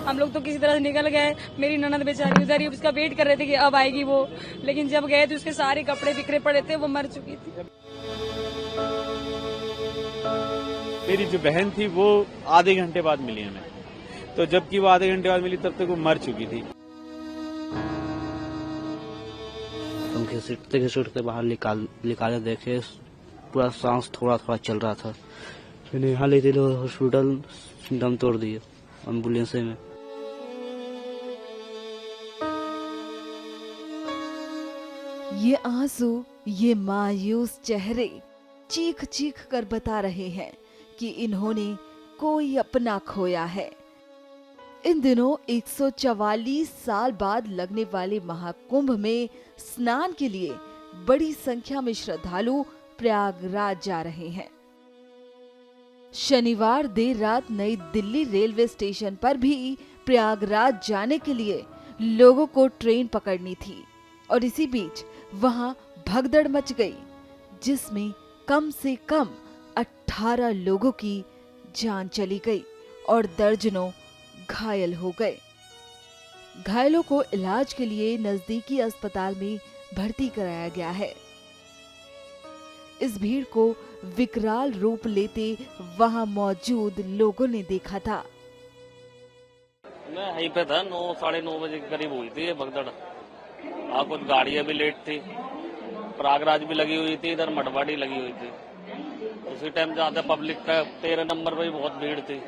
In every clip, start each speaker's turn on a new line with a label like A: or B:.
A: हम लोग तो किसी तरह से निकल गए। मेरी ननद बेचारी उधर ही उसका वेट कर रहे थे कि अब आएगी वो, लेकिन जब गए तो उसके सारे कपड़े बिखरे पड़े थे, वो मर चुकी थी।
B: मेरी जो बहन थी वो आधे घंटे बाद मिली हमें, तो जबकि वो आधे घंटे बाद मिली तब तक वो मर चुकी थी।
C: हम घसीटते बाहर निकाले, देखे पूरा सांस थोड़ा थोड़ा चल रहा था। फिर यहाँ ले गए हॉस्पिटल, दम तोड़ दिए एम्बुलेंस में।
D: ये आंसू, ये मायूस चेहरे चीख चीख कर बता रहे हैं कि इन्होंने कोई अपना खोया है। इन दिनों 144 साल बाद लगने वाले महाकुंभ में स्नान के लिए बड़ी संख्या में श्रद्धालु प्रयागराज जा रहे हैं। शनिवार देर रात नई दिल्ली रेलवे स्टेशन पर भी प्रयागराज जाने के लिए लोगों को ट्रेन पकड़नी थी और इसी बीच वहां भगदड़ मच गई, जिसमें कम से कम 18 लोगों की जान चली गई और दर्जनों घायल हो गए। घायलों को इलाज के लिए नजदीकी अस्पताल में भर्ती कराया गया है। इस भीड़ को विकराल रूप लेते वहां मौजूद लोगों ने देखा था।
E: मैं यहीं पे था, 9-9:30 बजे के करीब हुई थी ये भगदड़। कुछ गाड़ियां भी लेट थी, प्रयागराज भी लगी हुई थी, इधर मठवाड़ी लगी हुई थी। उसी टाइम ज्यादा पब्लिक का 13 नंबर पे भी बहुत भीड़ थी।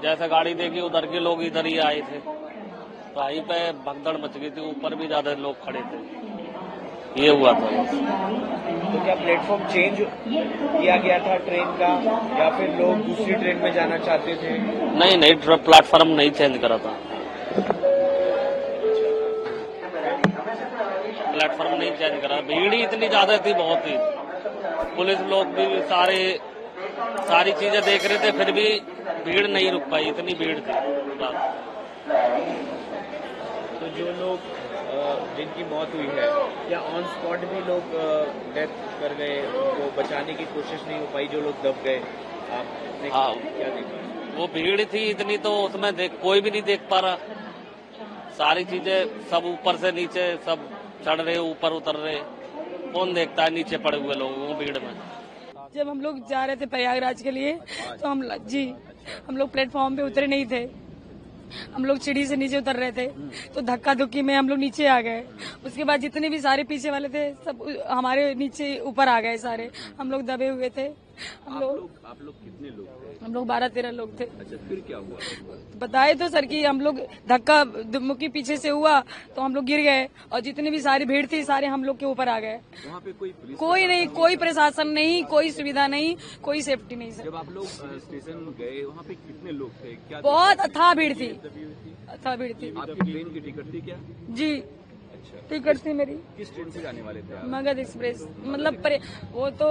E: जैसे गाड़ी देखी उधर के लोग इधर ही आए थे, तो वहीं पे भगदड़ मच गई थी। ऊपर भी ज्यादा लोग खड़े थे, ये हुआ था।
F: तो क्या प्लेटफॉर्म चेंज किया गया था ट्रेन का, या फिर लोग दूसरी ट्रेन में जाना चाहते थे?
E: नहीं, प्लेटफॉर्म नहीं चेंज करा था, प्लेटफॉर्म नहीं चेंज करा। भीड़ ही इतनी ज्यादा थी, बहुत ही। पुलिस लोग भी सारी चीजें देख रहे थे, फिर भी भीड़ नहीं रुक पाई, इतनी भीड़ थी।
F: तो जो लोग जिनकी मौत हुई है, क्या ऑन स्पॉट भी लोग डेथ कर गए, उनको बचाने की कोशिश नहीं हो पाई, जो लोग दब गए? आपने क्या देखा?
E: वो भीड़ थी इतनी, तो उसमें कोई भी नहीं देख पा रहा। सारी चीजें सब ऊपर से नीचे सब चढ़ रहे, ऊपर उतर रहे, कौन देखता है नीचे पड़े हुए लोगों को भीड़ में।
A: जब हम लोग जा रहे थे प्रयागराज के लिए, तो हम लोग प्लेटफॉर्म पे उतरे नहीं थे। हम लोग सीढ़ी से नीचे उतर रहे थे, तो धक्का धुक्की में हम लोग नीचे आ गए। उसके बाद जितने भी सारे पीछे वाले थे सब हमारे नीचे ऊपर आ गए सारे। हम लोग दबे हुए थे।
F: आप लोग कितने लोग थे?
A: हम लोग 12-13 लोग थे।
F: अच्छा, फिर क्या हुआ?
A: बताए तो सर कि हम लोग धक्का मुक्की पीछे से हुआ तो हम लोग गिर गए, और जितनी भी सारी भीड़ थी सारे हम लोग के ऊपर आ गए।
F: वहाँ पे
A: कोई नहीं, कोई प्रशासन नहीं, कोई सुविधा नहीं, कोई सेफ्टी नहीं सर।
F: जब आप लोग स्टेशन गए, वहाँ पे कितने लोग थे? क्या
A: बहुत अथाह भीड़ थी, अथाह भीड़ थी।
F: आपकी ट्रेन की टिकट थी क्या?
A: जी, टिकट थी मेरी।
F: किस ट्रेन से जाने वाले थे आप?
A: मगध एक्सप्रेस। मतलब वो तो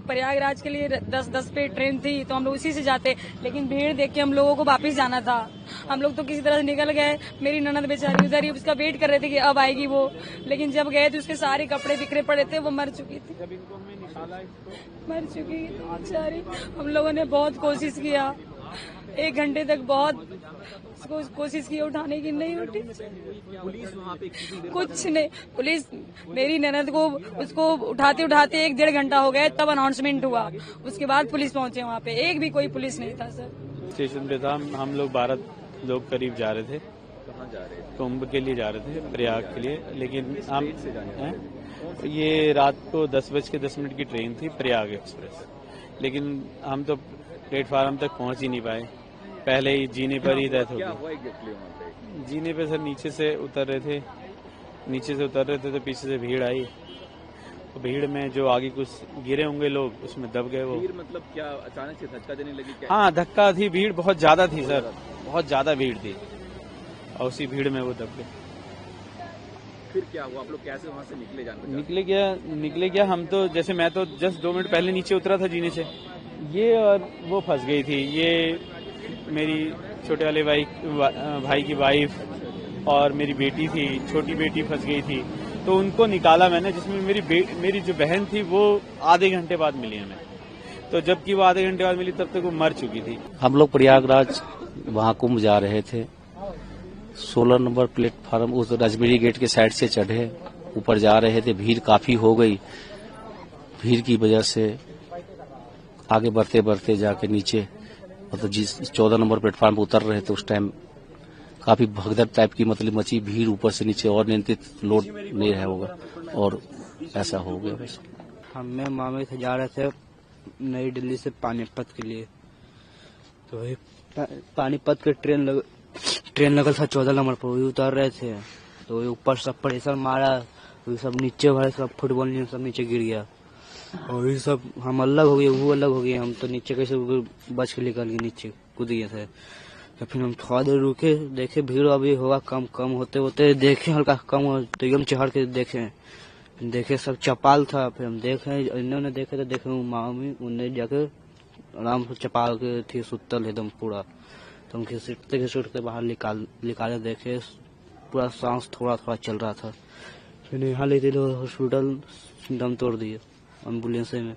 A: प्रयागराज के लिए 10 पे ट्रेन थी, तो हम लोग उसी से जाते, लेकिन भीड़ देख के हम लोगों को वापस जाना था। हम लोग तो किसी तरह से निकल गए। मेरी ननद बेचारी उधर ही उसका वेट कर रहे थे कि अब आएगी वो, लेकिन जब गए तो उसके सारे कपड़े बिखरे पड़े थे, वो मर चुकी थी।
F: जब इनको हमने निकाला
A: मर चुकी बेचारी। हम लोगों ने बहुत कोशिश किया, 1 घंटे तक बहुत कोशिश की उठाने की, नहीं उठी।
F: पुलिस वहाँ पे
A: कुछ नहीं, पुलिस मेरी ननद को उसको उठाते उठाते 1-1.5 घंटा हो गया, तब अनाउंसमेंट हुआ। उसके बाद पुलिस पहुंचे वहाँ पे, एक भी कोई पुलिस नहीं था सर।
B: स्टेशन पे था, हम लोग 12 लोग करीब जा रहे थे।
F: कहाँ जा रहे थे?
B: कुंभ के लिए जा रहे थे, प्रयाग के लिए। लेकिन हम ये रात को 10:10 की ट्रेन थी, प्रयाग एक्सप्रेस। लेकिन हम तो प्लेटफार्म तक पहुंच ही नहीं पाए, पहले ही जीने पर ही डेथ हो गई। जीने पे सर नीचे से उतर रहे थे, तो पीछे से भीड़ आई। तो भीड़ में जो आगे कुछ गिरे होंगे लोग, उसमें दब गए वो।
F: भीड़ मतलब क्या अचानक से धक्का देने लगी क्या?
B: हाँ, धक्का थी, भीड़ बहुत ज्यादा थी सर, बहुत ज्यादा भीड़ थी, और उसी भीड़ में वो दब गए।
F: फिर क्या हुआ? आप लोग कैसे वहाँ से
B: निकले गया हम तो, जैसे मैं तो जस्ट 2 मिनट पहले नीचे उतरा था जीने से, ये और वो फंस गई थी। ये मेरी छोटे वाले भाई की वाइफ और मेरी बेटी थी, छोटी बेटी फंस गई थी, तो उनको निकाला मैंने, जिसमें मेरी जो बहन थी वो आधे घंटे बाद मिली हमें, तो जबकि वो आधे घंटे बाद मिली तब तक वो मर चुकी थी।
C: हम लोग प्रयागराज महाकुंभ जा रहे थे,
G: 16 नंबर प्लेटफार्म उस राजमेरी गेट के साइड से चढ़े, ऊपर जा रहे थे, भीड़ काफी हो गई। भीड़ की वजह से आगे बढ़ते बढ़ते जाके नीचे मतलब जिस 14 नंबर प्लेटफार्म पर उतर रहे थे उस टाइम काफी भगदड़ टाइप की मतलब मची भीड़, ऊपर से नीचे और नियंत्रित लोड नहीं रहा होगा और ऐसा हो गया। बस
C: हमें मामे से जा रहे थे नई दिल्ली से पानीपत के लिए, तो वही पानीपत के ट्रेन लगल था 14 नंबर पर, वही उतर रहे थे तो वही ऊपर सब प्रेशर मारा, वही सब नीचे वाले सब फुटबॉल सब नीचे गिर गया और वही सब हम अलग हो गए, वो अलग हो गए। हम तो नीचे कैसे बच के निकल गए, नीचे कूद गए थे। तो फिर हम थोड़ा देर रुके, देखे भीड़ अभी होगा कम होते होते देखे हल्का कम हो तो एकदम चढ़ के देखे सब चपाल था। फिर हम देखे इन्होंने देखे तो देखे मामी उन्हें जाके आराम से चपाल के थी सुतल एकदम पूरा। तो हम घिसटते बाहर निकाले देखे पूरा सांस थोड़ा थोड़ा चल रहा था। फिर यहाँ लेते हॉस्पिटल दम तोड़ दिए एम्बुलेंस में।